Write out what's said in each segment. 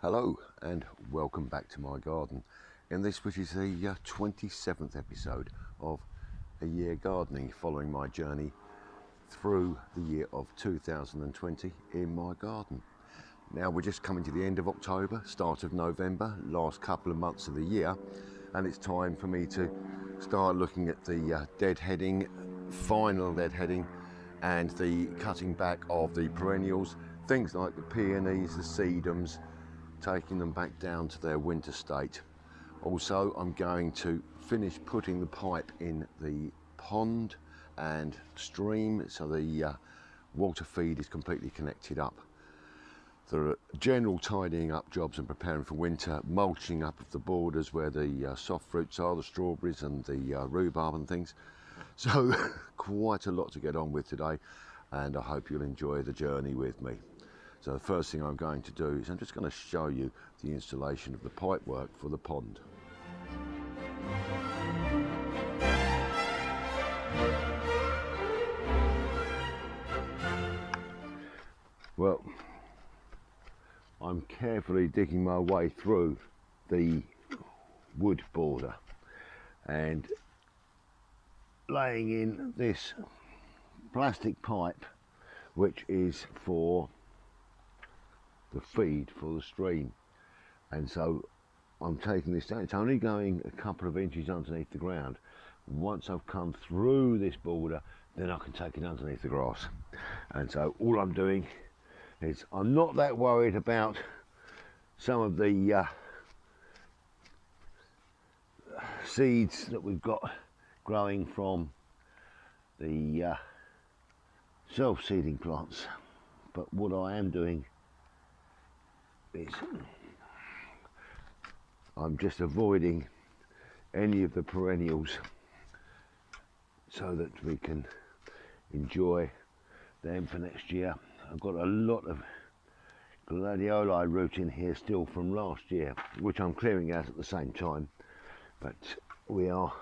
Hello and welcome back to my garden in this, which is the 27th episode of a year gardening, following my journey through the year of 2020 in my garden. Now we're just coming to the end of October, start of November, last couple of months of the year, and it's time for me to start looking at the deadheading, final deadheading, and the cutting back of the perennials, things like the peonies, the sedums, taking them back down to their winter state. Also, I'm going to finish putting the pipe in the pond and stream so the water feed is completely connected up. There are general tidying up jobs and preparing for winter, mulching up of the borders where the soft fruits are, the strawberries and the rhubarb and things. So quite a lot to get on with today, and I hope you'll enjoy the journey with me. So the first thing I'm going to do is I'm just going to show you the installation of the pipe work for the pond. Well, I'm carefully digging my way through the wood border and laying in this plastic pipe, which is for the feed for the stream. And so I'm taking this down. It's only going a couple of inches underneath the ground. Once I've come through this border, then I can take it underneath the grass. And so all I'm doing is, I'm not that worried about some of the seeds that we've got growing from the self-seeding plants, but what I am doing is I'm just avoiding any of the perennials so that we can enjoy them for next year. I've got a lot of gladioli root in here still from last year, which I'm clearing out at the same time, but we are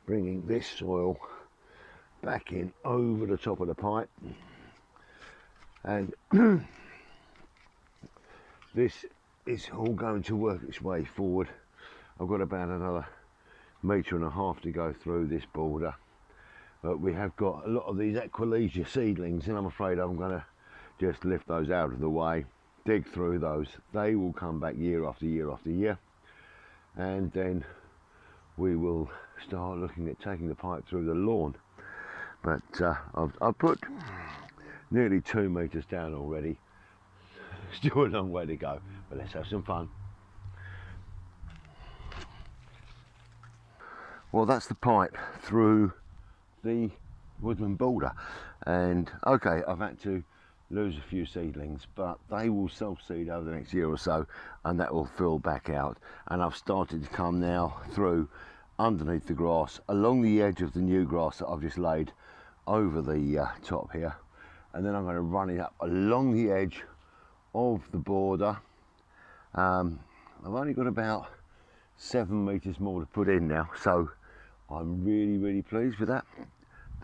bringing this soil back in over the top of the pipe, and this is all going to work its way forward. I've got about another 1.5 meters to go through this border, but we have got a lot of these Equilegia seedlings, and I'm afraid I'm going to just lift those out of the way, dig through those. They will come back year after year after year, and then we will start looking at taking the pipe through the lawn. But I've put nearly 2 meters down already. Still a long way to go, but let's have some fun. Well, that's the pipe through the woodland border, and okay, I've had to lose a few seedlings, but they will self-seed over the next year or so, and that will fill back out. And I've started to come now through underneath the grass, along the edge of the new grass that I've just laid over the top here, and then I'm going to run it up along the edge of the border. I've only got about 7 meters more to put in now, so I'm really pleased with that.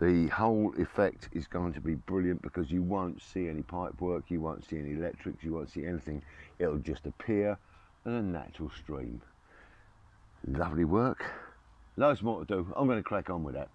The whole effect is going to be brilliant because you won't see any pipe work, you won't see any electrics, you won't see anything. It'll just appear as a natural stream. Lovely work. Loads more to do. I'm going to crack on with that.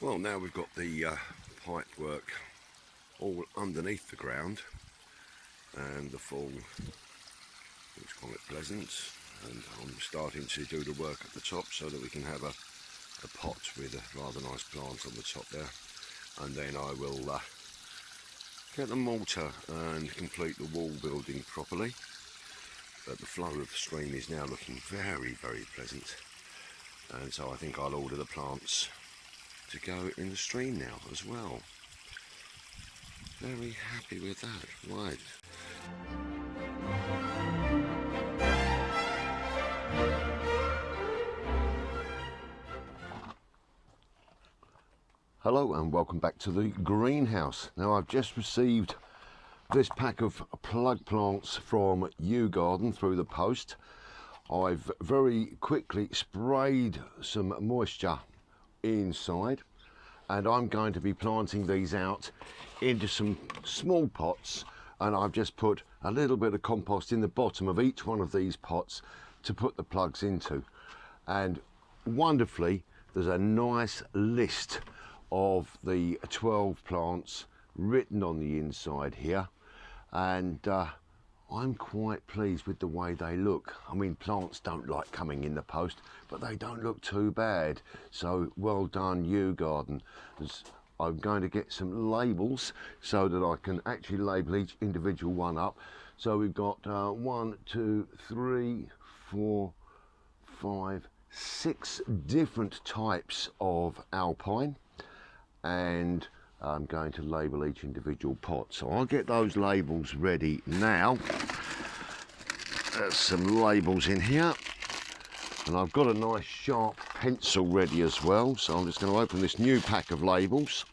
Well, now we've got the pipe work all underneath the ground and the full, let's call it pleasance, and I'm starting to do the work at the top so that we can have a pot with a rather nice plant on the top there, and then I will get the mortar and complete the wall building properly. but the flow of the stream is now looking very, very pleasant, and so I think I'll order the plants to go in the stream now as well. Very happy with that. Right. Hello and welcome back to the greenhouse. Now I've just received this pack of plug plants from Yew Garden through the post. I've very quickly sprayed some moisture inside, and I'm going to be planting these out into some small pots, and I've just put a little bit of compost in the bottom of each one of these pots to put the plugs into. And wonderfully, there's a nice list of the 12 plants written on the inside here, and I'm quite pleased with the way they look. I mean, plants don't like coming in the post, but they don't look too bad. So well done, Yew Garden. I'm going to get some labels so that I can actually label each individual one up. So we've got 1, 2, 3, 4, 5, 6 different types of alpine, and I'm going to label each individual pot. So I'll get those labels ready now. There's some labels in here, and I've got a nice sharp pencil ready as well. So I'm just going to open this new pack of labels.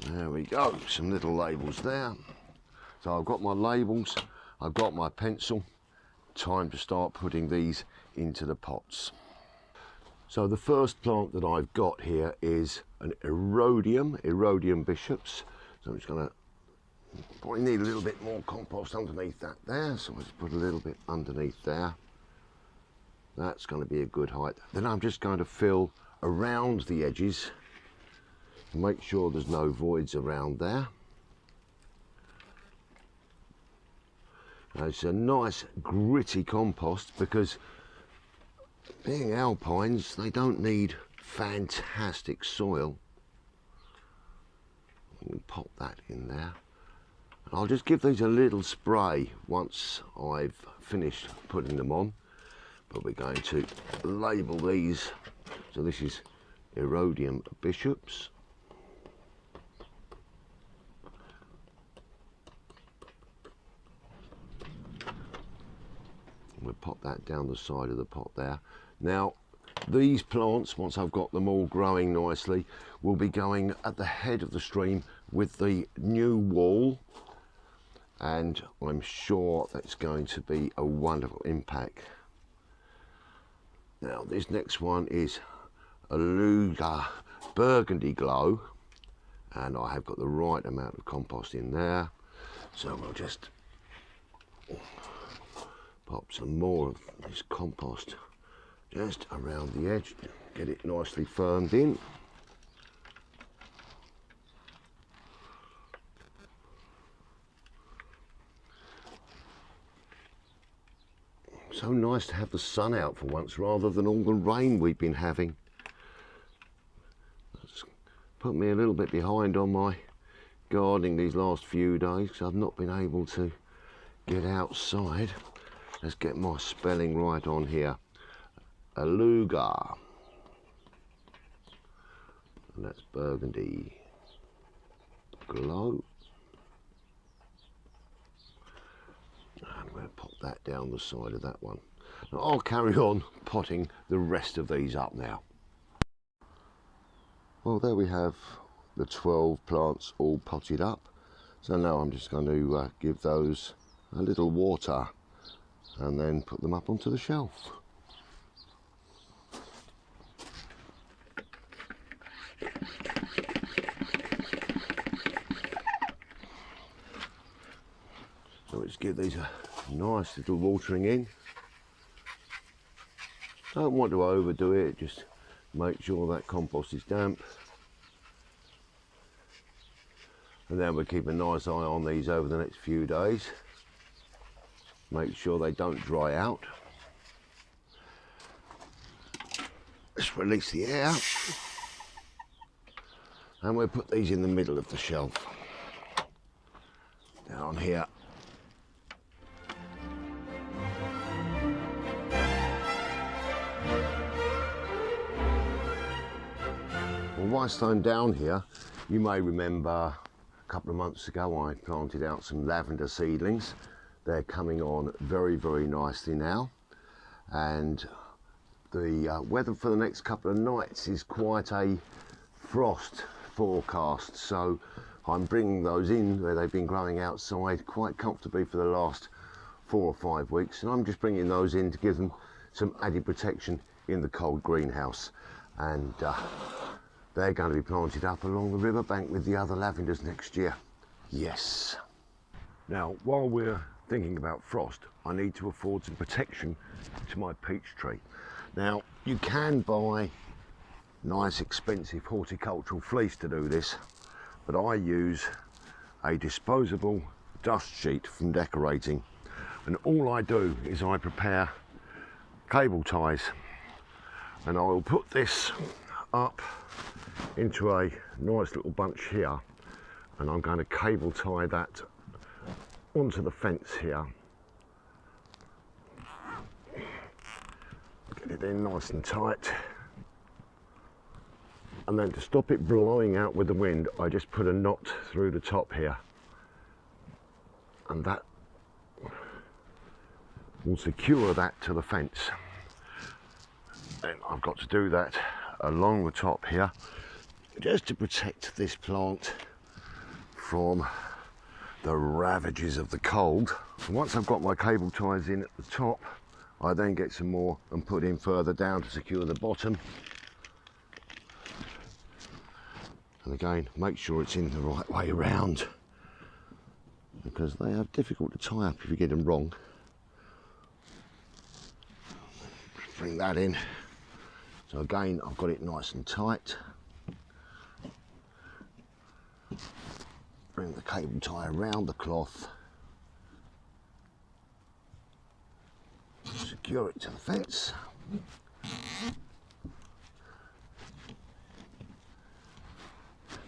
There we go, some little labels there. So I've got my labels, I've got my pencil. Time to start putting these into the pots. So the first plant that I've got here is an Erodium bishops. So I'm just going to probably need a little bit more compost underneath that there. So I'll just put a little bit underneath there. That's going to be a good height. Then I'm just going to fill around the edges and make sure there's no voids around there. Now it's a nice gritty compost, because being alpines, they don't need fantastic soil. We'll pop that in there. And I'll just give these a little spray once I've finished putting them on. But we're going to label these. So this is Erodium bishops. We'll pop that down the side of the pot there. Now, these plants, once I've got them all growing nicely, will be going at the head of the stream with the new wall, and I'm sure that's going to be a wonderful impact. Now, this next one is Aluga Burgundy Glow, and I have got the right amount of compost in there, so we'll just pop some more of this compost just around the edge, get it nicely firmed in. So nice to have the sun out for once rather than all the rain we've been having. That's put me a little bit behind on my gardening these last few days because I've not been able to get outside. Let's get my spelling right on here. Aluga. And that's Burgundy Glow. And we'll pop that down the side of that one. Now I'll carry on potting the rest of these up now. Well, there we have the 12 plants all potted up. So now I'm just going to give those a little water and then put them up onto the shelf. So let's give these a nice little watering in. Don't want to overdo it, just make sure that compost is damp. And then we'll keep a nice eye on these over the next few days. Make sure they don't dry out. Let's release the air. And we'll put these in the middle of the shelf. Down here. whilst I'm down here, you may remember a couple of months ago I planted out some lavender seedlings. They're coming on very, very nicely now, and the weather for the next couple of nights is quite a frost forecast, so I'm bringing those in where they've been growing outside quite comfortably for the last 4 or 5 weeks, and I'm just bringing those in to give them some added protection in the cold greenhouse. And they're going to be planted up along the riverbank with the other lavenders next year. Yes. Now, while we're thinking about frost, I need to afford some protection to my peach tree. Now, you can buy nice expensive horticultural fleece to do this, but I use a disposable dust sheet from decorating, and all I do is I prepare cable ties, and I will put this up into a nice little bunch here, and I'm going to cable tie that onto the fence here. Get it in nice and tight, and then to stop it blowing out with the wind, I just put a knot through the top here, and that will secure that to the fence. And I've got to do that along the top here, just to protect this plant from the ravages of the cold. And once I've got my cable ties in at the top, I then get some more and put in further down to secure the bottom. And again, make sure it's in the right way around, because they are difficult to tie up if you get them wrong. Bring that in. So again, I've got it nice and tight. Bring the cable tie around the cloth. Secure it to the fence.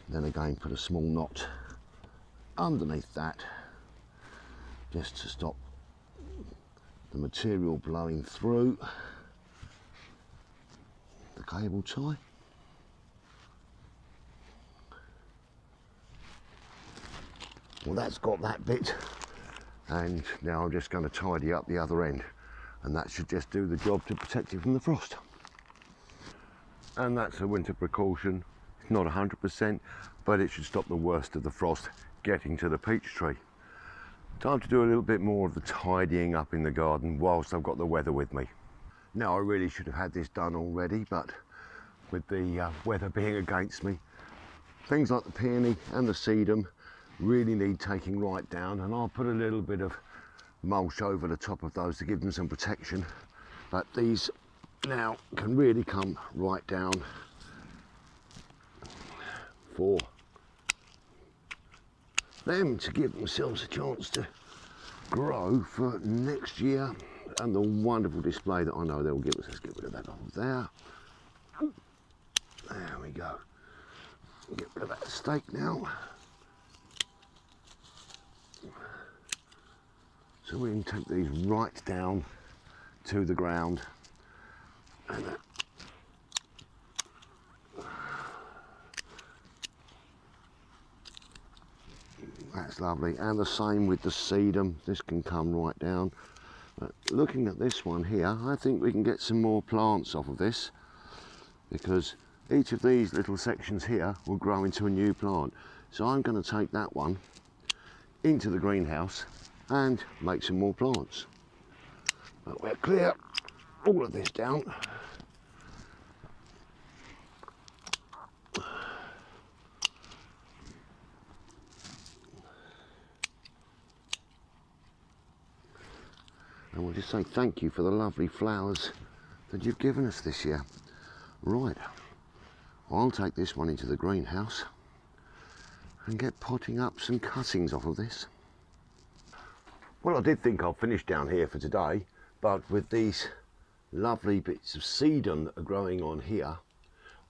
Then again, put a small knot underneath that, just to stop the material blowing through the cable tie. Well, that's got that bit, and now I'm just going to tidy up the other end, and that should just do the job to protect it from the frost. And that's a winter precaution. It's not 100%, but it should stop the worst of the frost getting to the peach tree. Time to do a little bit more of the tidying up in the garden whilst I've got the weather with me. Now, I really should have had this done already, but with the weather being against me, things like the peony and the sedum really need taking right down, and I'll put a little bit of mulch over the top of those to give them some protection. But these now can really come right down for them to give themselves a chance to grow for next year, and the wonderful display that I know they'll give us. Let's get rid of that off there. There we go. Get rid of that stake now. So we can take these right down to the ground, and that's lovely. And the same with the sedum, this can come right down. But looking at this one here, I think we can get some more plants off of this, because each of these little sections here will grow into a new plant. So I'm going to take that one into the greenhouse and make some more plants. But we'll clear all of this down. And we'll just say thank you for the lovely flowers that you've given us this year. Right, I'll take this one into the greenhouse and get potting up some cuttings off of this. Well, I did think I'll finish down here for today, but with these lovely bits of sedum that are growing on here,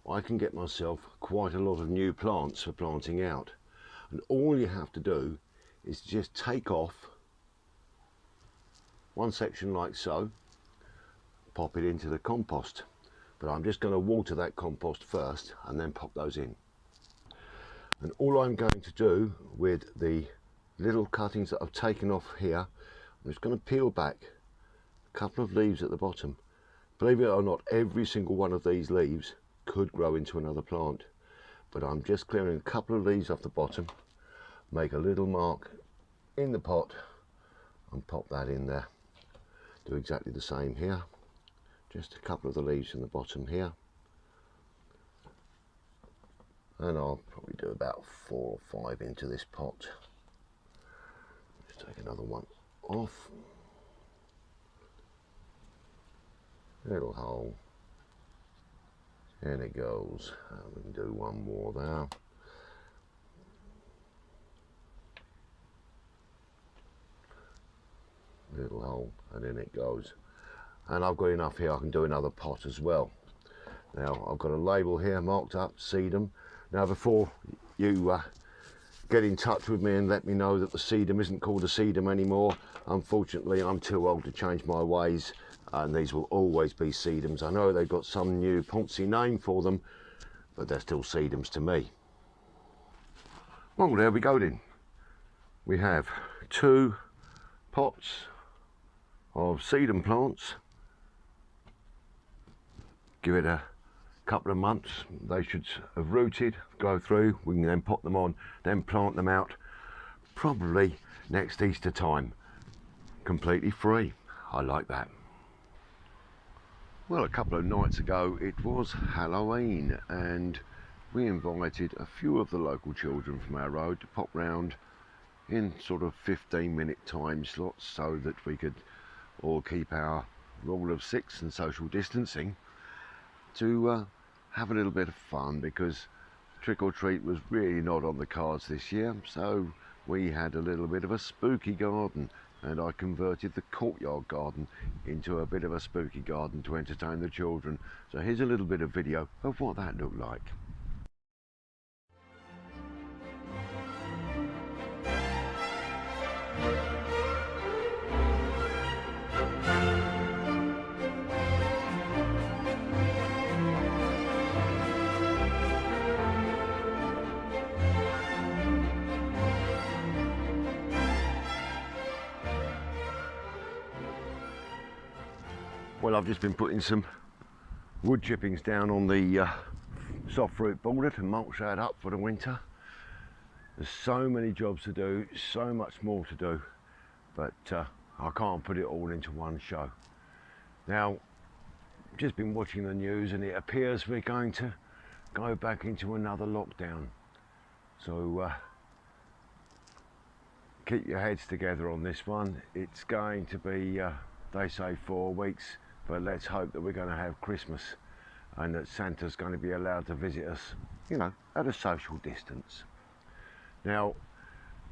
I can get myself quite a lot of new plants for planting out. And all you have to do is just take off one section like so, pop it into the compost. but I'm just going to water that compost first and then pop those in. And all I'm going to do with the little cuttings that I've taken off here, I'm just going to peel back a couple of leaves at the bottom. Believe it or not, every single one of these leaves could grow into another plant, but I'm just clearing a couple of leaves off the bottom, make a little mark in the pot and pop that in there. Do exactly the same here, just a couple of the leaves in the bottom here, and I'll probably do about 4 or 5 into this pot. Just take another one off, little hole, and it goes. We can do one more there. Little hole, and in it goes. And I've got enough here, I can do another pot as well. Now I've got a label here marked up, sedum. Now before you get in touch with me and let me know that the sedum isn't called a sedum anymore, unfortunately I'm too old to change my ways, and these will always be sedums. I know they've got some new poncy name for them, but they're still sedums to me. Well, there we go then. We have 2 pots of sedum plants. Give it a couple of months, they should have rooted, go through, we can then pop them on, then plant them out probably next Easter time, completely free. I like that. Well, a couple of nights ago it was Halloween, and we invited a few of the local children from our road to pop round in sort of 15-minute time slots so that we could all keep our rule of 6 and social distancing, to have a little bit of fun, because trick or treat was really not on the cards this year. So we had a little bit of a spooky garden, and I converted the courtyard garden into a bit of a spooky garden to entertain the children. So here's a little bit of video of what that looked like. Well, I've just been putting some wood chippings down on the soft fruit border to mulch that up for the winter. There's so many jobs to do, so much more to do, but I can't put it all into one show. Now, I've just been watching the news and it appears we're going to go back into another lockdown. So keep your heads together on this one. It's going to be, they say 4 weeks. But let's hope that we're going to have Christmas and that Santa's going to be allowed to visit us, you know, at a social distance. Now,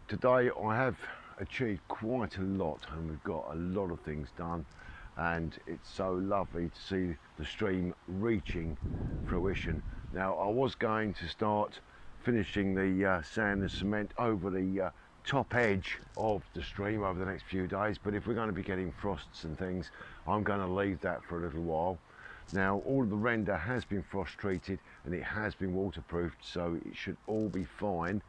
today I have achieved quite a lot, and we've got a lot of things done, and it's so lovely to see the stream reaching fruition. Now, I was going to start finishing the sand and cement over the top edge of the stream over the next few days, but if we're going to be getting frosts and things, I'm going to leave that for a little while. Now, all of the render has been frost treated and it has been waterproofed, so it should all be fine,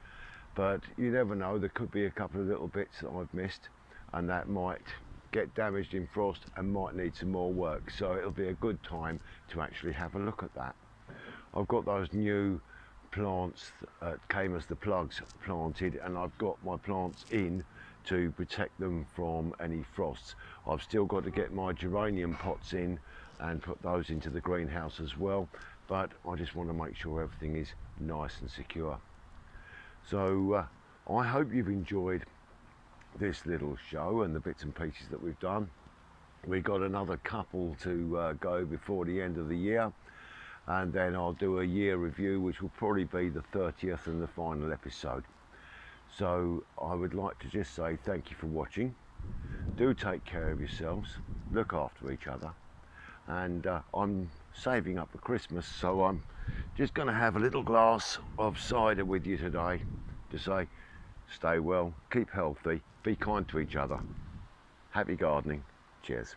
but you never know, there could be a couple of little bits that I've missed and that might get damaged in frost and might need some more work, so it'll be a good time to actually have a look at that. I've got those new plants came as the plugs planted, and I've got my plants in to protect them from any frosts. I've still got to get my geranium pots in and put those into the greenhouse as well, but I just want to make sure everything is nice and secure. So I hope you've enjoyed this little show and the bits and pieces that we've done. We've got another couple to go before the end of the year, and then I'll do a year review, which will probably be the 30th and the final episode. So I would like to just say thank you for watching. Do take care of yourselves, look after each other, and I'm saving up for Christmas, so I'm just going to have a little glass of cider with you today to say stay well, keep healthy, be kind to each other. Happy gardening. Cheers.